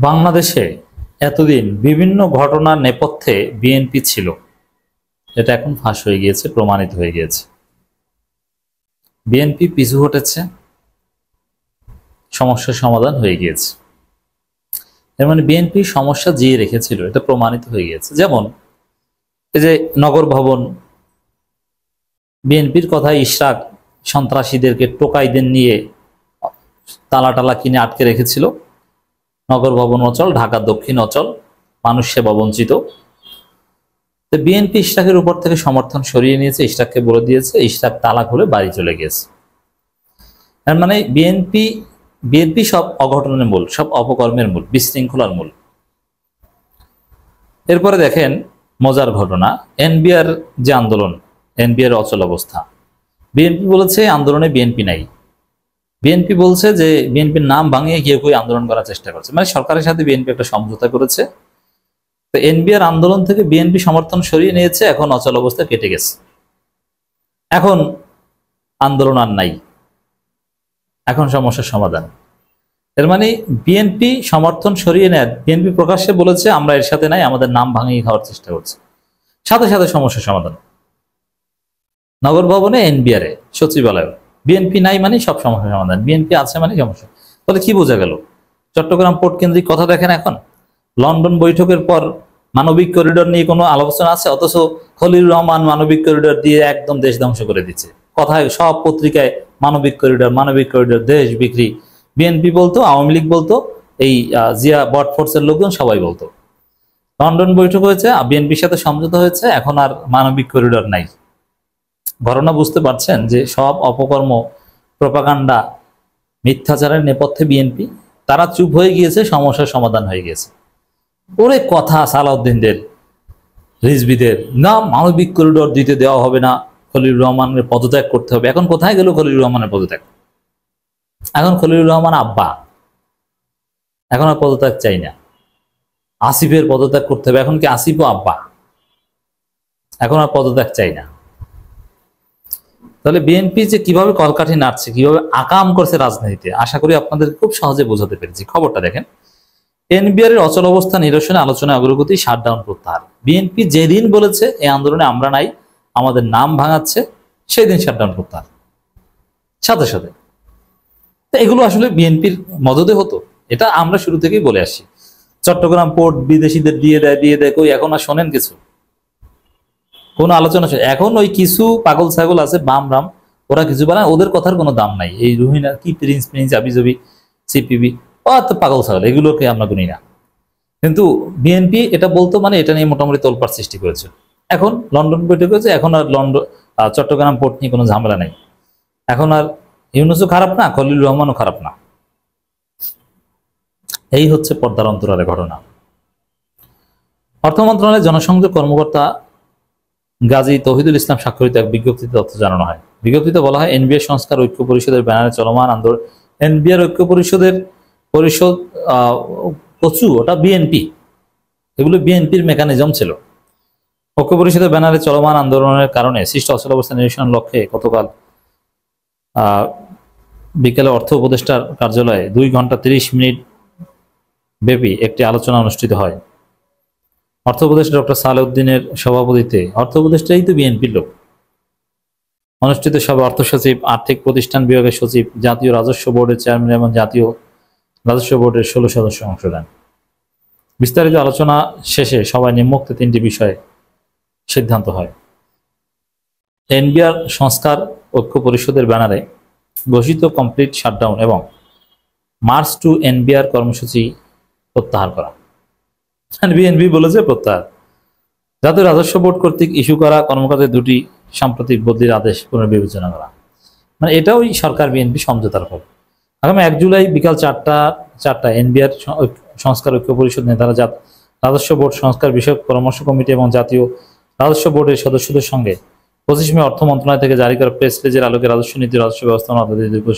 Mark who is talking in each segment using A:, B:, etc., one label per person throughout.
A: বাংলাদেশে এতদিন বিভিন্ন ঘটনার নেপথ্যে বিএনপি ছিল, এটা এখন ফাঁস হয়ে গিয়েছে, প্রমাণিত হয়ে গিয়েছে। বিএনপি পিছু হটেছে, সমস্যার সমাধান হয়ে গিয়েছে। এর মানে বিএনপি সমস্যা জিয়ে রেখেছিল, এটা প্রমাণিত হয়ে গিয়েছে। যেমন এই যে নগর ভবন, বিএনপির কথায় ইশরাক সন্ত্রাসীদেরকে টোকাইদের নিয়ে তালা টালা কিনে আটকে রেখেছিল। নগর ভবন অঞ্চল, ঢাকা দক্ষিণ অঞ্চল, মানুষ সেবা বঞ্চিত। বিএনপি ইশরাকের উপর থেকে সমর্থন সরিয়ে নিয়েছে, ইশরাককে বলে দিয়েছে, ইশরাক তালা খুলে বাড়ি চলে গেছে। এর মানে বিএনপি সব অঘটনের মূল, সব অপকর্মের মূল, বিশৃঙ্খলার মূল। এরপরে দেখেন মজার ঘটনা, এনবিআর যে আন্দোলন, এনবিআর অচল অবস্থা, বিএনপি বলেছে আন্দোলনে বিএনপি নাই। বিএনপি বলছে যে বিএনপির নাম ভাঙিয়ে কেউ কেউ আন্দোলন করার চেষ্টা করছে, মানে সরকারের সাথে বিএনপি একটা সমঝোতা করেছে। তো এনবিআর আন্দোলন থেকে বিএনপি সমর্থন সরিয়ে নিয়েছে, এখন অচল অবস্থা কেটে গেছে, এখন আন্দোলন আর নাই, এখন সমস্যার সমাধান। এর মানে বিএনপি সমর্থন সরিয়ে নেয়, বিএনপি প্রকাশ্যে বলেছে আমরা এর সাথে নাই, আমাদের নাম ভাঙিয়ে খাওয়ার চেষ্টা করছে, সাথে সাথে সমস্যার সমাধান। নগর ভবনে, এনবিআরে, সচিবালয়, বিএনপি নাই মানে সব সমস্যার সমাধান, বিএনপি আছে মানে সমস্যা। তাহলে কি বোঝা গেল? চট্টগ্রাম পোর্ট কেন্দ্রিক কথা দেখেন, এখন লন্ডন বৈঠকের পর মানবিক করিডোর নিয়ে কোনো আলোচনা আছে, অথচ খলিলুর রহমান মানবিক করিডোর দিয়ে একদম দেশ ধ্বংস করে দিচ্ছে। কথায় সব পত্রিকায় মানবিক করিডোর, মানবিক করিডোর, দেশ বিক্রি। বিএনপি বলতো, আওয়ামী লীগ বলতো, এই জিয়া বটফোর্সের লোকজন সবাই বলতো। লন্ডন বৈঠক হয়েছে, বিএনপির সাথে সমঝোতা হয়েছে, এখন আর মানবিক করিডোর নাই। ঘটনা বুঝতে পারছেন যে সব অপকর্ম, প্রপাগান্ডা, মিথ্যাচারের নেপথ্যে বিএনপি। তারা চুপ হয়ে গিয়েছে, সমস্যার সমাধান হয়ে গেছে। ওরে কথা সালাউদ্দিনদের, রিজভিদের, না মানবিক করিডোর দিতে দেওয়া হবে না, খলিলুর রহমানের পদত্যাগ করতে হবে। এখন কোথায় গেল খলিলুর রহমানের পদত্যাগ? এখন খলিলুর রহমান আব্বা, এখন আর পদত্যাগ চাই না। আসিফের পদত্যাগ করতে হবে, এখন কি আসিফও আব্বা? এখন আর পদত্যাগ চাই না। তাহলে বিএনপি যে কিভাবে কলকাঠি নাড়ছে, কিভাবে আকাম করছে রাজনীতিতে, আশা করি আপনাদের খুব সহজে বোঝাতে পেরেছি। খবরটা দেখেন, এনবিআর এর অচল অবস্থা নিরসনে আলোচনায় অগ্রগতি, শাটডাউন প্রত্যাহার। বিএনপি যেদিন বলেছে এই আন্দোলনে আমরা নাই, আমাদের নাম ভাঙাচ্ছে, সেই দিন শাটডাউন প্রত্যাহার, সাথে সাথে। এগুলো আসলে বিএনপির মদদে হতো, এটা আমরা শুরু থেকেই বলে আসি। চট্টগ্রাম পোর্ট বিদেশিদের দিয়ে দেয়, কই এখন আর শোনেন কিছু, কোন আলোচনা? এখন ওই কিছু পাগল ছাগল আছে, বাম রাম, ওরা কিছু বলে, ওদের কথার কোনো দাম নাই। এই রুহিনা কি প্রিন্স আবিজবি, সিপিবি, অত পাগল ছাগল, এগুলোকে আমরা গুনি না। কিন্তু বিএনপি এটা বলতো, মানে এটা নিয়ে মোটামুটি তোলপাড় সৃষ্টি করেছে। এখন লন্ডন বৈঠক হয়েছে, এখন আর চট্টগ্রাম পোর্ট নিয়ে কোনো ঝামেলা নেই। এখন আর ইউনূসও খারাপ না, খলিলুর রহমানও খারাপ না। এই হচ্ছে পর্দার অন্তরালে ঘটনা। অর্থ মন্ত্রণালয়ের জনসংযোগ কর্মকর্তা গাজী তৌহিদুল ইসলাম স্বাক্ষরিত এক বিজ্ঞপ্তিতে তথ্য জানানো হয়। বিজ্ঞপ্তিতে বলা হয়, এনবিআর সংস্কার ঐক্য পরিষদের ব্যানারে চলমান আন্দোলন, এনবিআর ঐক্য পরিষদ কচু, ওটা বিএনপি, এগুলো বিএনপির মেকানিজম ছিল। ঐক্য পরিষদের ব্যানারে চলমান আন্দোলনের কারণে সৃষ্ট অচল অবস্থা নিরসনের লক্ষ্যে গতকাল বিকেলে অর্থ উপদেষ্টার কার্যালয়ে 2 ঘন্টা 30 মিনিট ব্যাপী একটি আলোচনা অনুষ্ঠিত হয়। অর্থ উপদেষ্টা ডক্টর সালেউদ্দিনের সভাপতিত্বে, অর্থ উপদেষ্টাই তো বিএনপির লোক, অনুষ্ঠিত সভায় অর্থ সচিব, আর্থিক প্রতিষ্ঠান বিভাগের সচিব, জাতীয় রাজস্ব বোর্ডের চেয়ারম্যান এবং জাতীয় রাজস্ব বোর্ডের 16 সদস্য অংশ নেন। বিস্তারিত আলোচনা শেষে সভায় নিম্নোক্ত 3টি বিষয়ে সিদ্ধান্ত হয়। এনবিআর সংস্কার ঐক্য পরিষদের ব্যানারে ঘোষিত কমপ্লিট শাটডাউন এবং মার্চ টু এনবিআর কর্মসূচি প্রত্যাহার করা। বিএনপি বলেছে প্রত্যাহার। জাতীয় রাজস্ব বোর্ড কর্তৃক ইস্যু করা কর্মকর্তাদের 2টি সাম্প্রতিক বদলির আদেশ পুনর্বিবেচনা করা। মানে এটাও সরকার বিএনপি সমঝোতার ফল। আগামী 1 জুলাই বিকাল 4টা এনবিআর সংস্কার ঐক্য পরিষদ নেতারা রাজস্ব বোর্ড সংস্কার বিষয়ক পরামর্শ কমিটি এবং জাতীয় রাজস্ব বোর্ডের সদস্যদের সঙ্গে 25 মে অর্থ মন্ত্রণালয় থেকে জারি করা প্রেস রিলিজের আলোকে রাজস্ব নীতি, রাজস্ব ব্যবস্থাপনা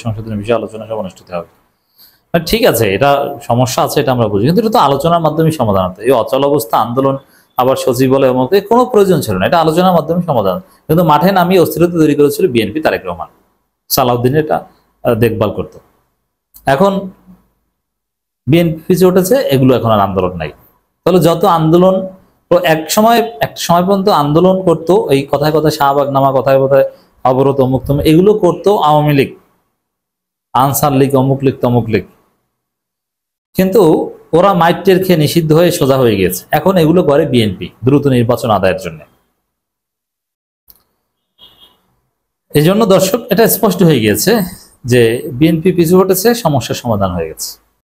A: সংশোধনের বিষয়ে আলোচনা সভা অনুষ্ঠিত হবে। ঠিক আছে, এটা সমস্যা আছে, এটা আমরা বুঝি, কিন্তু এটা তো আলোচনার মাধ্যমে সমাধান হতো। এই অচল অবস্থা আন্দোলন, আবার সচিবালয়, কোনো প্রয়োজন ছিল না, এটা আলোচনার মাধ্যমে সমাধান। কিন্তু মাঠে নামিয়ে অস্থিরতা তৈরি করেছিল বিএনপি, তারেক রহমান, সালাউদ্দিন এটা দেখভাল করত। এখন বিএনপি পিছু উঠেছে, এগুলো এখন আর আন্দোলন নাই। তাহলে যত আন্দোলন, তো এক সময় পর্যন্ত আন্দোলন করতো, এই কথায় কথায় শাহবাগ নামা, কথায় কথায় অবরোধ, অমুক তমুক, এগুলো করতো আওয়ামী লীগ, আনসার লীগ, অমুক লীগ, তমুক লীগ। কিন্তু ওরা মাইটের খেয়ে নিষিদ্ধ হয়ে সোজা হয়ে গেছে, এখন এগুলো করে বিএনপি দ্রুত নির্বাচন আদায়ের জন্য। এই জন্য দর্শক, এটা স্পষ্ট হয়ে গিয়েছে যে বিএনপি পিছু হটেছে, সমস্যার সমাধান হয়ে গেছে।